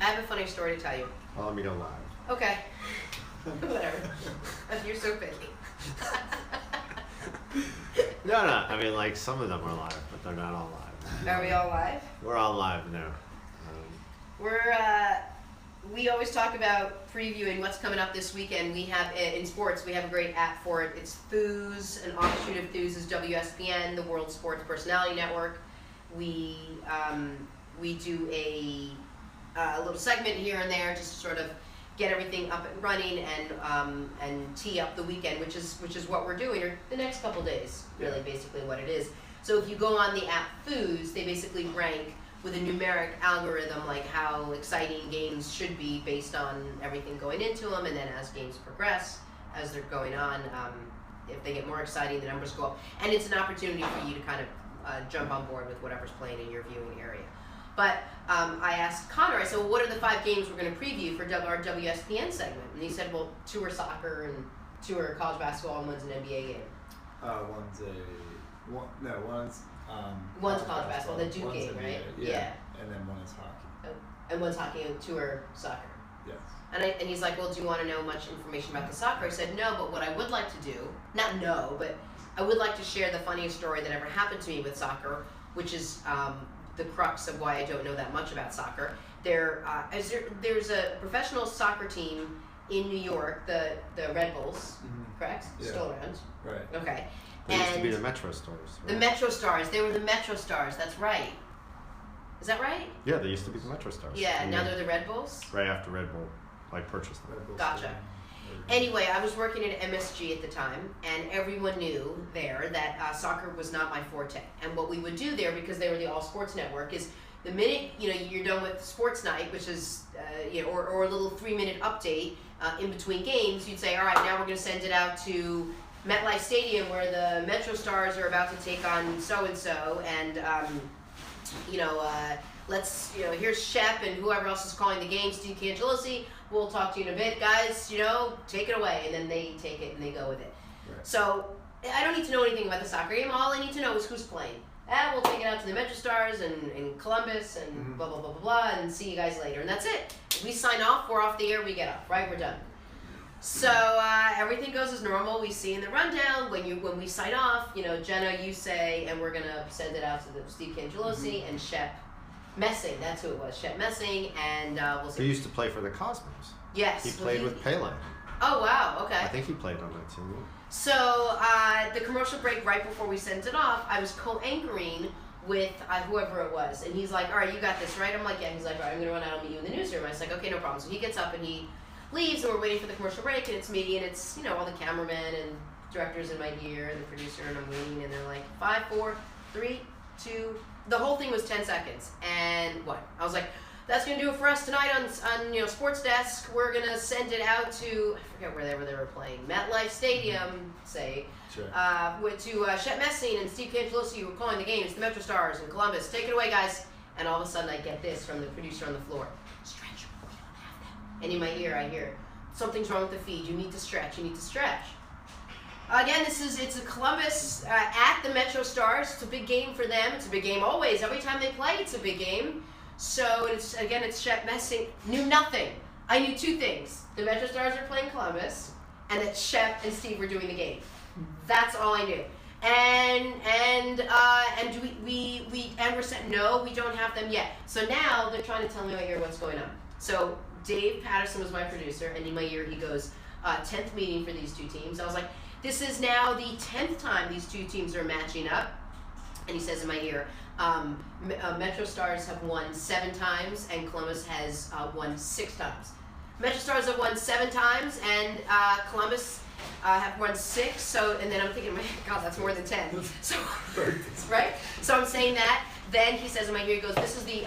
I have a funny story to tell you. Well, let me go live. Okay. Whatever. You're so picky. No. I mean, like, some of them are live, but they're not all live. Are we all live? We're all live now. We always talk about previewing what's coming up this weekend. We have, in sports, we have a great app for it. It's Thuuz, an offshoot of Thuuz is WSPN, the World Sports Personality Network. We do a little segment here and there just to sort of get everything up and running and tee up the weekend, which is what we're doing, or the next couple days, really, basically what it is. So if you go on the app Thuuz, they basically rank with a numeric algorithm, like how exciting games should be based on everything going into them, and then as games progress, as they're going on, if they get more exciting, the numbers go up. And it's an opportunity for you to kind of jump on board with whatever's playing in your viewing area. But I asked Connor, I said, well, what are the 5 games we're going to preview for our WSPN segment? And he said, well, 2 are soccer and 2 are college basketball and 1's an NBA game. One's college basketball, the Duke game, right? Yeah. And then 1 is hockey. And 1's hockey and 2 are soccer. Yes. And he's like, well, do you want to know much information about the soccer? I said, no, but what I would like to do, not no, but I would like to share the funniest story that ever happened to me with soccer, which is the crux of why I don't know that much about soccer. There's a professional soccer team in New York, the Red Bulls, correct? Yeah. Still around. Right. Okay. They used to be the Metro Stars. Right? The Metro Stars. They were the Metro Stars. That's right. Is that right? Yeah, they used to be the Metro Stars. Yeah, and now they're the Red Bulls? Right after Red Bull, purchased them. Gotcha. Anyway, I was working at MSG at the time, and everyone knew there that soccer was not my forte. And what we would do there, because they were the all-sports network, is the minute you're done with sports night, which is or a little 3-minute update in between games, you'd say, all right, now we're going to send it out to MetLife Stadium where the Metro Stars are about to take on so-and-so, and here's Shep and whoever else is calling the game, Steve Cangelosi. We'll talk to you in a bit, guys, take it away. And then they take it and they go with it. Right. So I don't need to know anything about the soccer game. All I need to know is who's playing. We'll take it out to the Metro Stars and Columbus and blah, blah, blah, blah, blah, and see you guys later. And that's it. We sign off, we're off the air, we get off, right? We're done. So everything goes as normal. We see in the rundown when we sign off, Jenna, you say, and we're going to send it out to the Steve Cangelosi and Shep Messing. That's who it was, Shep Messing, and we'll see. He used to play for the Cosmos. Yes. He played with Pele. Oh, wow, okay. I think he played on that team. So the commercial break right before we sent it off, I was co-anchoring with whoever it was, and he's like, all right, you got this, right? I'm like, yeah. He's like, all right, I'm going to run out, I'll meet you in the newsroom. I was like, okay, no problem. So he gets up and he leaves, and we're waiting for the commercial break, and it's me, and it's, all the cameramen and directors in my ear, and the producer, and I'm waiting, and they're like, 5, 4, 3, 2, the whole thing was 10 seconds, and what? I was like, that's going to do it for us tonight on Sports Desk. We're going to send it out to, I forget wherever they were playing, MetLife Stadium, say, sure. To Shep Messing and Steve Cangelosi, who were calling the games, the Metro Stars and Columbus. Take it away, guys. And all of a sudden, I get this from the producer on the floor. Stretch, we don't have them. And in my ear, I hear, something's wrong with the feed. You need to stretch. Again, it's a Columbus at the Metro Stars. It's a big game for them. It's a big game always. Every time they play, it's a big game. So it's Shep Messing. Knew nothing. I knew 2 things. The Metro Stars are playing Columbus, and that Shep and Steve were doing the game. That's all I knew. And we're saying, no, we don't have them yet. So now they're trying to tell me in my ear what's going on. So Dave Patterson was my producer, and in my ear he goes, 10th meeting for these 2 teams. I was like, this is now the 10th time these 2 teams are matching up. And he says in my ear, Metro Stars have won 7 times, and Columbus has won 6 times. Metro Stars have won 7 times, and Columbus have won 6. So, and then I'm thinking, God, that's more than 10. So, right? So I'm saying that. Then he says in my ear, he goes, this is the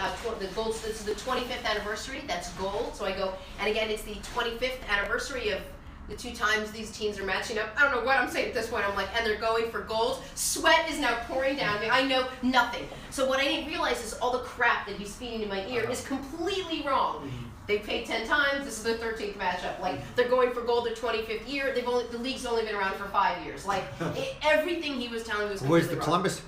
gold. This is the 25th anniversary. That's gold. So I go, and again, it's the 25th anniversary of the 2 times these teams are matching up. I don't know what I'm saying at this point. I'm like, and they're going for gold. Sweat is now pouring down me. I know nothing. So what I didn't realize is all the crap that he's feeding in my ear is completely wrong. They paid 10 times. This is their 13th matchup. Like, they're going for gold their 25th year. The league's only been around for 5 years. Like, everything he was telling me was completely Where's the wrong. Columbus?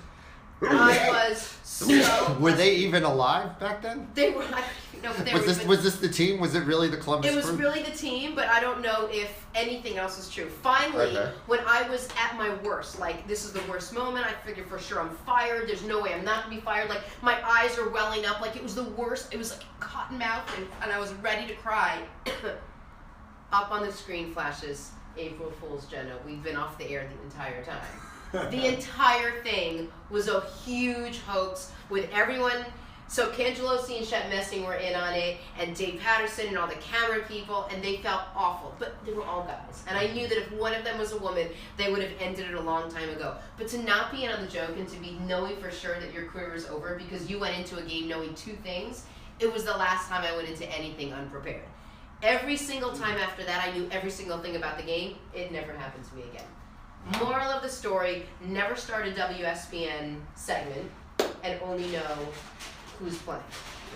I was so. Were they even alive back then? They were. I don't even know if they were. Was this the team? Was it really the Columbus It was Crew? really the team, but I don't know if anything else is true. Finally, when I was at my worst, like this is the worst moment, I figured for sure I'm fired. There's no way I'm not gonna be fired. Like my eyes are welling up. Like it was the worst. It was like cotton mouth, and I was ready to cry. Up on the screen flashes April Fool's, Jenna. We've been off the air the entire time. The entire thing was a huge hoax with everyone. So Cangelosi and Shep Messing were in on it, and Dave Patterson and all the camera people, and they felt awful. But they were all guys. And I knew that if one of them was a woman, they would have ended it a long time ago. But to not be in on the joke and to be knowing for sure that your career is over because you went into a game knowing two things, it was the last time I went into anything unprepared. Every single time after that, I knew every single thing about the game. It never happened to me again. Moral of the story, never start a WSBN segment and only know who's playing.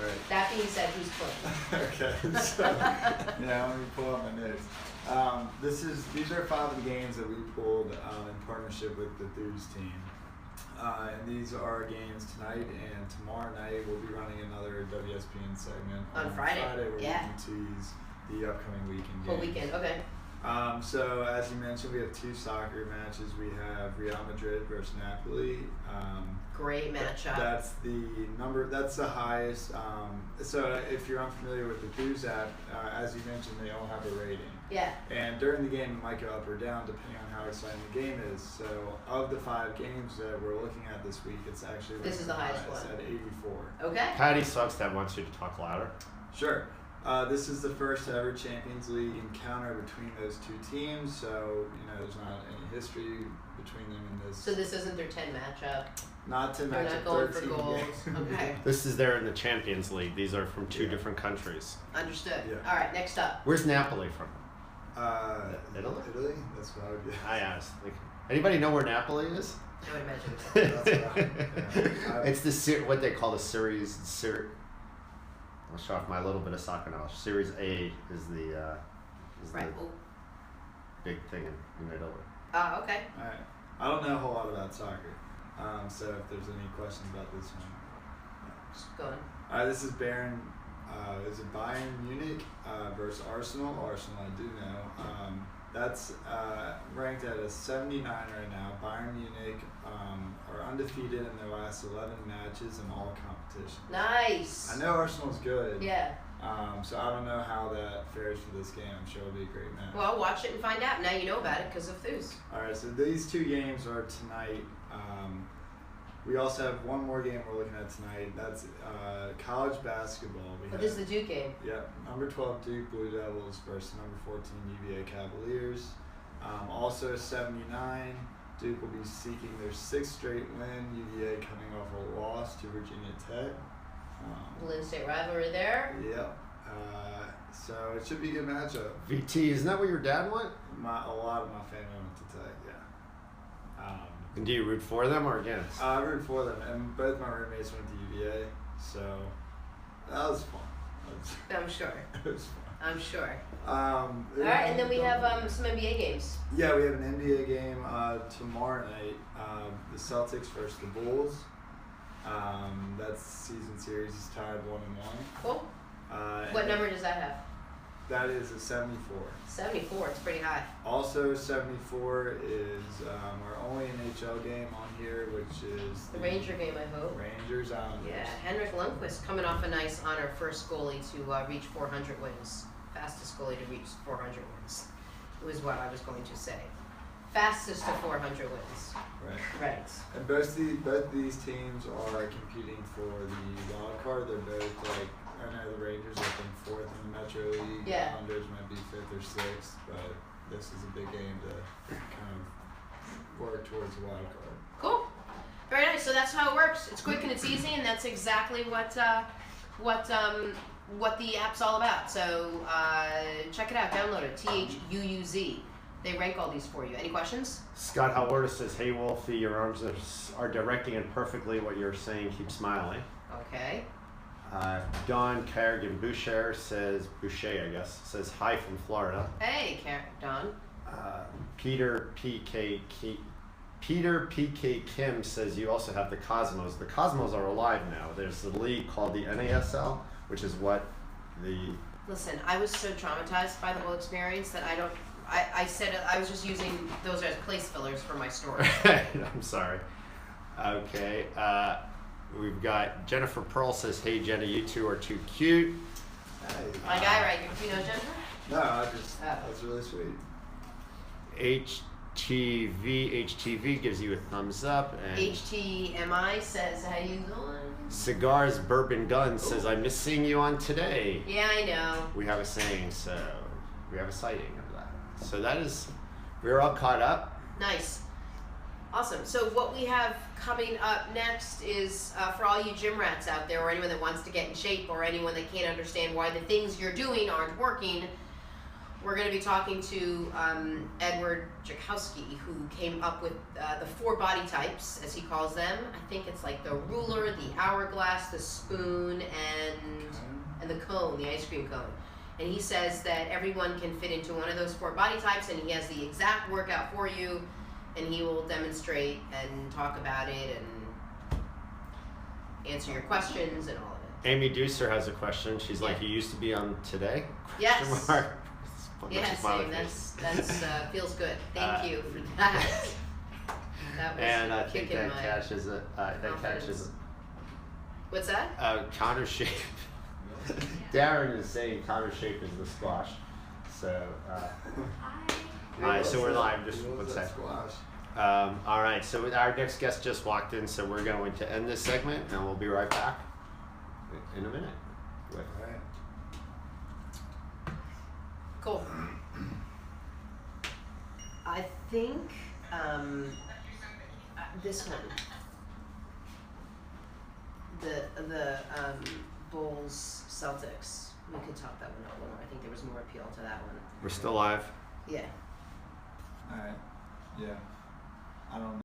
Right. That being said, who's playing? Okay, so yeah, let me pull up my notes. These are 5 of the games that we pulled in partnership with the Thuuz team. And these are games tonight and tomorrow night. We'll be running another WSPN segment on Friday. Where we can tease the upcoming weekend games. Whole weekend, okay. So as you mentioned, we have 2 soccer matches. We have Real Madrid versus Napoli. Great matchup. That's the highest. So if you're unfamiliar with the Thuuz app, as you mentioned, they all have a rating. Yeah. And during the game, it might go up or down depending on how exciting the game is. So of the 5 games that we're looking at this week, it's actually this is the highest one at 84. Okay. Patty sucks that wants you to talk louder. Sure. This is the first ever Champions League encounter between those 2 teams, so there's not any history between them in this. So this isn't their 10 matchup. Not 10 matchup. They're not going 13 for goals. games. Okay. This is there in the Champions League. These are from 2 different countries. Understood. Yeah. All right, next up. Where's Napoli from? Italy. Italy. That's what I would guess. I asked. Anybody know where Napoli is? I would imagine. That's It's what they call the series. I'll show off my little bit of soccer knowledge. Series A is the big thing in Italy. Oh, okay. All right. I don't know a whole lot about soccer, so if there's any questions about this one, Just go on. All right. This is Bayern. Is it Bayern Munich versus Arsenal? Arsenal, I do know. That's ranked at a 79 right now. Bayern Munich are undefeated in their last 11 matches in all competitions. Nice. I know Arsenal's good. Yeah. So I don't know how that fares for this game. I'm sure it'll be a great match. Well, watch it and find out. Now you know about it because of Thuuz. All right, so these 2 games are tonight. We also have one more game we're looking at tonight. That's college basketball. This is the Duke game. Yeah, number 12 Duke Blue Devils versus number 14 UVA Cavaliers. Also 79. Duke will be seeking their 6th straight win. UVA coming off a loss to Virginia Tech. Lynn State rivalry there. Yep. So it should be a good matchup. VT, isn't that what your dad went? A lot of my family went to Tech, yeah. And do you root for them or against? I root for them, and both my roommates went to UVA, so that was fun. I'm sure. It was fun. I'm sure. All right, and then we have some NBA games. Yeah, we have an NBA game tomorrow night. The Celtics versus the Bulls. That season series is tied 1-1. Cool. What number does that have? That is a 74. 74, it's pretty high. Also, 74 is our only NHL game on here, which is the Ranger game, I hope. Rangers Islanders. Yeah, Henrik Lundqvist coming off a nice honor, first goalie to reach 400 wins. Fastest goalie to reach 400 wins. It was what I was going to say. Fastest to 400 wins. Right. And both these teams are competing for the wild card. They're both I know the Rangers have been 4th in the Metro League. Yeah. The Islanders might be 5th or 6th, but this is a big game to kind of work towards the wild card. Cool. Very nice. So that's how it works. It's quick and it's easy, and that's exactly what the app's all about. So check it out, download it. THUUZ. They rank all these for you. Any questions? Scott Halworta says, "Hey Wolfie, your arms are directing it perfectly. What you're saying, keep smiling." Okay. Don Carrigan Boucher says, hi from Florida. Hey, Don. Peter Peter PK Kim says you also have the Cosmos. The Cosmos are alive now. There's the league called the NASL, which is what the... Listen, I was so traumatized by the whole experience that I said I was just using those as place fillers for my story. I'm sorry. Okay. We've got Jennifer Pearl says, hey Jenna, you two are too cute. Hey. My guy right here. Do you know Jennifer? No, that's really sweet. HTV gives you a thumbs up. And HTMI says, how you doing? Cigars Bourbon Gun says, I miss seeing you on Today. Yeah, I know. We have a saying, so we have a sighting of that. So that is, we're all caught up. Nice. Awesome. So what we have coming up next is for all you gym rats out there, or anyone that wants to get in shape, or anyone that can't understand why the things you're doing aren't working, we're going to be talking to Edward Jakowski, who came up with the 4 body types, as he calls them. I think it's like the ruler, the hourglass, the spoon, and the cone, the ice cream cone. And he says that everyone can fit into one of those 4 body types, and he has the exact workout for you, and he will demonstrate and talk about it and answer your questions and all of it. Amy Deucer has a question. She's like, you used to be on Today? Yes. Yeah, same. That's feels good. Thank you for that. That was and I think kicking that my catches it. What's that? Counter shape. Darren is saying counter shape is the squash. So. Hi. So we're live. Just one sec. All right. So our next guest just walked in, so we're going to end this segment, and we'll be right back in a minute. With Cool. I think this one, the Bulls Celtics. We could talk that one out more. I think there was more appeal to that one. We're still live. Yeah. All right. Yeah. I don't know.